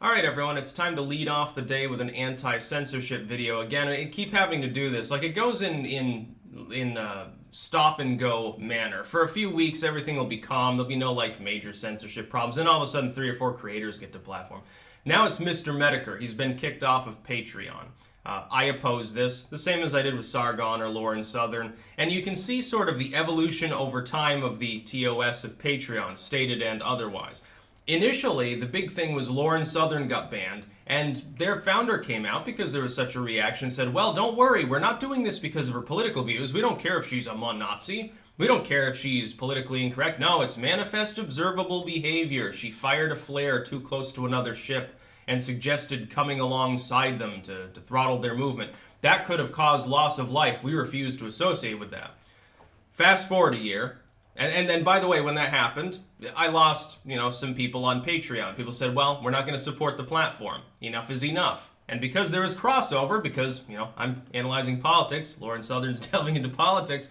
Alright everyone, it's time to lead off the day with an anti-censorship video. Again, I keep having to do this. Like, it goes in stop-and-go manner. For a few weeks, everything will be calm. There'll be no, like, major censorship problems. Then all of a sudden, 3 or 4 creators get to platform. Now it's Mr. Metokur. He's been kicked off of Patreon. I oppose this, the same as I did with Sargon or Lauren Southern. And you can see sort of the evolution over time of the TOS of Patreon, stated and otherwise. Initially, the big thing was Lauren Southern got banned, and their founder came out because there was such a reaction and said, well, don't worry, we're not doing this because of her political views. We don't care if she's a Nazi. We don't care if she's politically incorrect. No, it's manifest observable behavior. She fired a flare too close to another ship and suggested coming alongside them to throttle their movement. That could have caused loss of life. We refuse to associate with that. Fast forward a year. And then, by the way, when that happened, I lost, some people on Patreon. People said, well, we're not going to support the platform. Enough is enough. And because there was crossover, because, I'm analyzing politics, Lauren Southern's delving into politics,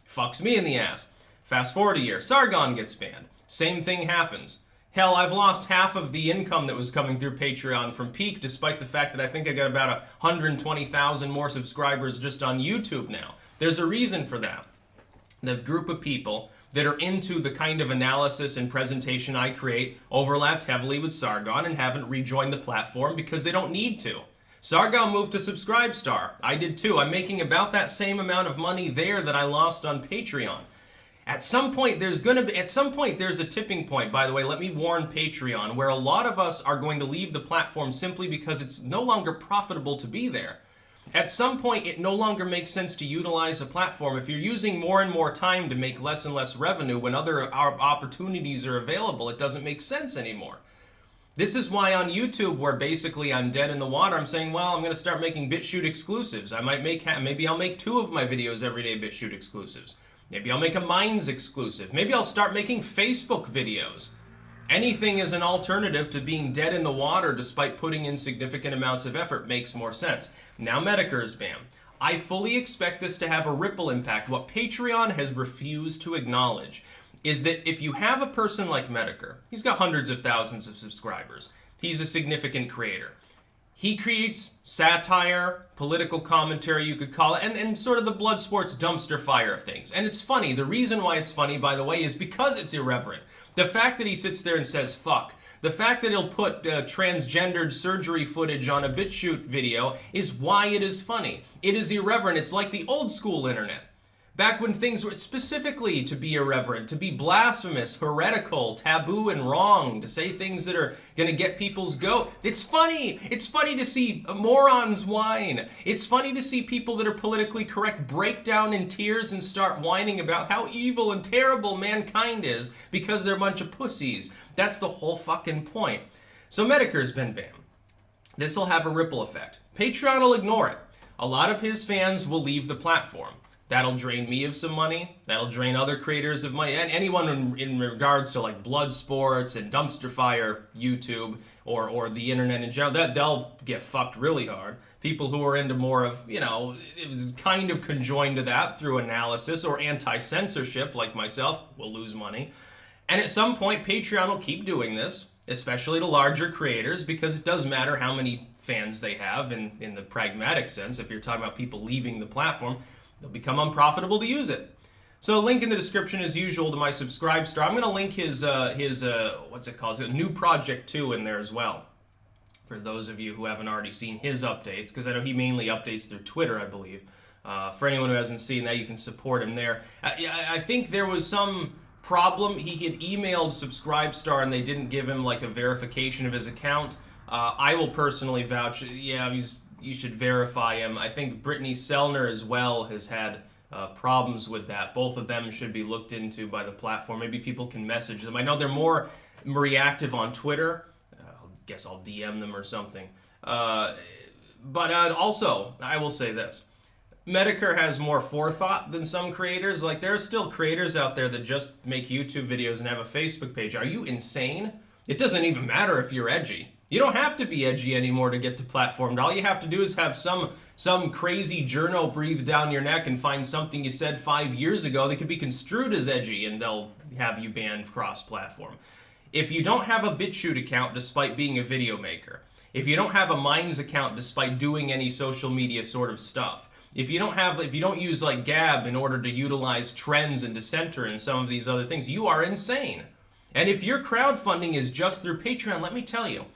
fucks me in the ass. Fast forward a year, Sargon gets banned. Same thing happens. Hell, I've lost half of the income that was coming through Patreon from peak, despite the fact that I think I got about 120,000 more subscribers just on YouTube now. There's a reason for that. The group of people that are into the kind of analysis and presentation I create overlapped heavily with Sargon and haven't rejoined the platform because they don't need to. Sargon moved to Subscribestar. I did too. I'm making about that same amount of money there that I lost on Patreon. At some point there's a tipping point, by the way, let me warn Patreon, where a lot of us are going to leave the platform simply because it's no longer profitable to be there. At some point, it no longer makes sense to utilize a platform. If you're using more and more time to make less and less revenue when other opportunities are available, it doesn't make sense anymore. This is why on YouTube, where basically I'm dead in the water, I'm saying, well, I'm going to start making BitChute exclusives. Maybe I'll make 2 of my videos everyday BitChute exclusives. Maybe I'll make a Minds exclusive. Maybe I'll start making Facebook videos. Anything as an alternative to being dead in the water despite putting in significant amounts of effort makes more sense. Now Metokur is banned. I fully expect this to have a ripple impact. What Patreon has refused to acknowledge is that if you have a person like Metokur, he's got hundreds of thousands of subscribers. He's a significant creator. He creates satire, political commentary, you could call it, and sort of the blood sports dumpster fire of things. And it's funny. The reason why it's funny, by the way, is because it's irreverent. The fact that he sits there and says, fuck, the fact that he'll put transgendered surgery footage on a BitChute video is why it is funny. It is irreverent. It's like the old school internet. Back when things were specifically to be irreverent, to be blasphemous, heretical, taboo, and wrong, to say things that are going to get people's goat. It's funny. It's funny to see morons whine. It's funny to see people that are politically correct break down in tears and start whining about how evil and terrible mankind is because they're a bunch of pussies. That's the whole fucking point. So Metokur's been banned. This will have a ripple effect. Patreon will ignore it. A lot of his fans will leave the platform. That'll drain me of some money. That'll drain other creators of money. And anyone in regards to like blood sports and dumpster fire YouTube or the internet in general, they'll get fucked really hard. People who are into more of, it was kind of conjoined to that through analysis or anti-censorship like myself will lose money. And at some point, Patreon will keep doing this, especially to larger creators, because it does matter how many fans they have in the pragmatic sense. If you're talking about people leaving the platform, they'll become unprofitable to use it. So link in the description as usual to my Subscribestar. I'm going to link his what's it called? It's a new project too in there as well. For those of you who haven't already seen his updates, because I know he mainly updates through Twitter, I believe. For anyone who hasn't seen that, you can support him there. I think there was some problem. He had emailed Subscribestar and they didn't give him like a verification of his account. I will personally vouch, you should verify him. I think Brittany Sellner as well has had problems with that. Both of them should be looked into by the platform. Maybe people can message them. I know they're more reactive on Twitter. I guess I'll DM them or something. But also, I will say this. Metokur has more forethought than some creators. Like, there are still creators out there that just make YouTube videos and have a Facebook page. Are you insane? It doesn't even matter if you're edgy. You don't have to be edgy anymore to get deplatformed. All you have to do is have some crazy journo breathe down your neck and find something you said 5 years ago that could be construed as edgy, and they'll have you banned cross-platform. If you don't have a BitChute account despite being a video maker, if you don't have a Minds account despite doing any social media sort of stuff, if you don't use like Gab in order to utilize trends and dissenter and some of these other things, you are insane. And if your crowdfunding is just through Patreon, let me tell you,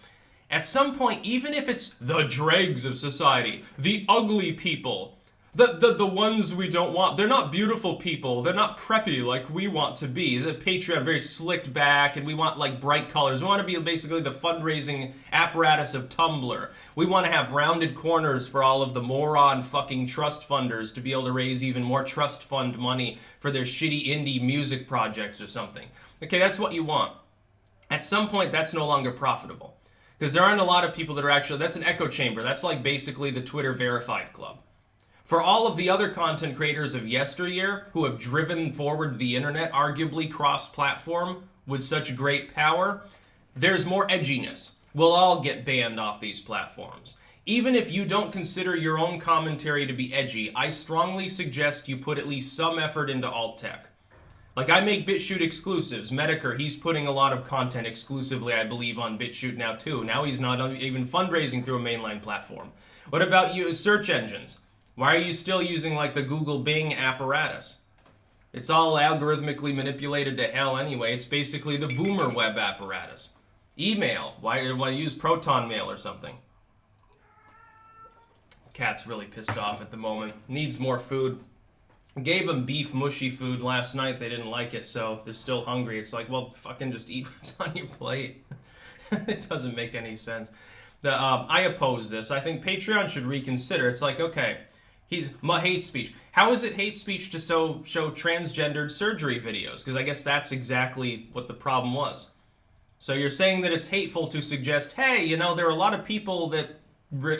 at some point, even if it's the dregs of society, the ugly people, the ones we don't want, they're not beautiful people, they're not preppy like we want to be. Is it Patreon very slicked back, and we want like bright colors. We want to be basically the fundraising apparatus of Tumblr. We want to have rounded corners for all of the moron fucking trust funders to be able to raise even more trust fund money for their shitty indie music projects or something. Okay, that's what you want. At some point, that's no longer profitable. Because there aren't a lot of people that are actually, that's an echo chamber. That's like basically the Twitter verified club. For all of the other content creators of yesteryear who have driven forward the internet, arguably cross-platform, with such great power, there's more edginess. We'll all get banned off these platforms. Even if you don't consider your own commentary to be edgy, I strongly suggest you put at least some effort into alt tech. Like, I make BitChute exclusives. Metokur, he's putting a lot of content exclusively, I believe, on BitChute now, too. Now he's not even fundraising through a mainline platform. What about you, search engines? Why are you still using, like, the Google Bing apparatus? It's all algorithmically manipulated to hell anyway. It's basically the boomer web apparatus. Email. Why use Proton Mail or something? Cat's really pissed off at the moment. Needs more food. Gave them beef mushy food last night. They didn't like it, so they're still hungry. It's like, well, fucking just eat what's on your plate. It doesn't make any sense. I oppose this. I think Patreon should reconsider. It's like, okay, hate speech. How is it hate speech to show transgendered surgery videos? Because I guess that's exactly what the problem was. So you're saying that it's hateful to suggest, hey, you know, there are a lot of people that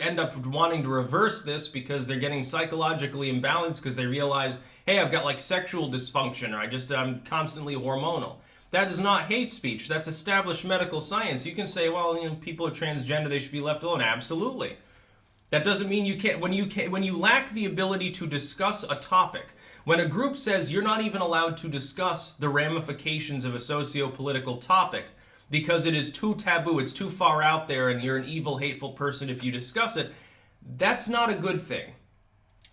end up wanting to reverse this because they're getting psychologically imbalanced because they realize, hey, I've got like sexual dysfunction, or I'm constantly hormonal. That is not hate speech. That's established medical science. You can say, well, you know, people are transgender, they should be left alone. Absolutely. That doesn't mean you can't. When you lack the ability to discuss a topic, when a group says you're not even allowed to discuss the ramifications of a socio-political topic, because it is too taboo, it's too far out there, and you're an evil, hateful person if you discuss it, that's not a good thing.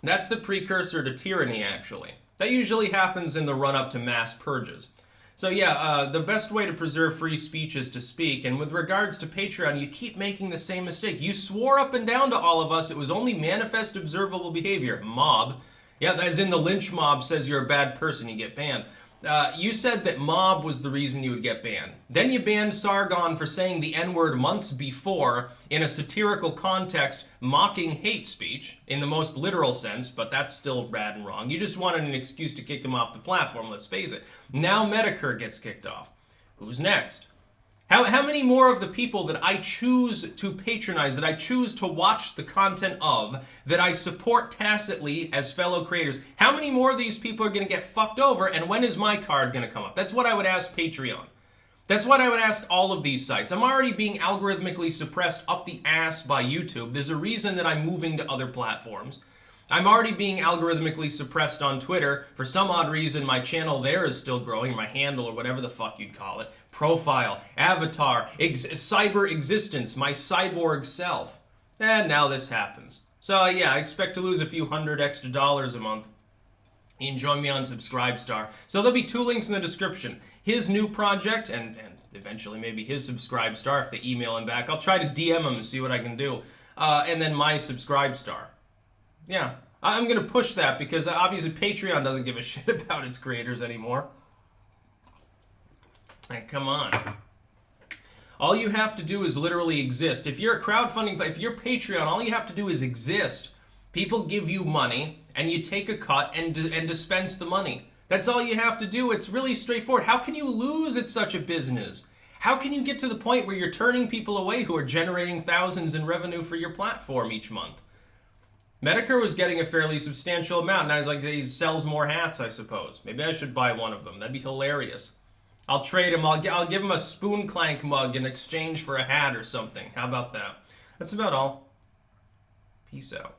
That's the precursor to tyranny, actually. That usually happens in the run-up to mass purges. So yeah, the best way to preserve free speech is to speak, and with regards to Patreon, you keep making the same mistake. You swore up and down to all of us it was only manifest observable behavior. Mob. Yeah, as in the lynch mob says you're a bad person, you get banned. You said that mob was the reason you would get banned. Then you banned Sargon for saying the N-word months before in a satirical context, mocking hate speech in the most literal sense, but that's still bad and wrong. You just wanted an excuse to kick him off the platform, let's face it. Now Metokur gets kicked off. Who's next? How many more of the people that I choose to patronize, that I choose to watch the content of, that I support tacitly as fellow creators, how many more of these people are going to get fucked over, and when is my card going to come up? That's what I would ask Patreon. That's what I would ask all of these sites. I'm already being algorithmically suppressed up the ass by YouTube. There's a reason that I'm moving to other platforms. I'm already being algorithmically suppressed on Twitter. For some odd reason, my channel there is still growing, my handle or whatever the fuck you'd call it. Profile, avatar, cyber existence, my cyborg self. And now this happens. So yeah, I expect to lose a few $100 extra a month. You can join me on Subscribestar. So there'll be 2 links in the description. His new project, and eventually maybe his Subscribestar if they email him back. I'll try to DM him and see what I can do. And then my Subscribestar. Yeah, I'm going to push that because obviously Patreon doesn't give a shit about its creators anymore. Like, come on. All you have to do is literally exist. If you're a crowdfunding, if you're Patreon, all you have to do is exist. People give you money, and you take a cut and dispense the money. That's all you have to do. It's really straightforward. How can you lose at such a business? How can you get to the point where you're turning people away who are generating thousands in revenue for your platform each month? Metokur was getting a fairly substantial amount, and I was like, he sells more hats, I suppose. Maybe I should buy one of them. That'd be hilarious. I'll trade him. I'll give him a Spoon Clank mug in exchange for a hat or something. How about that? That's about all. Peace out.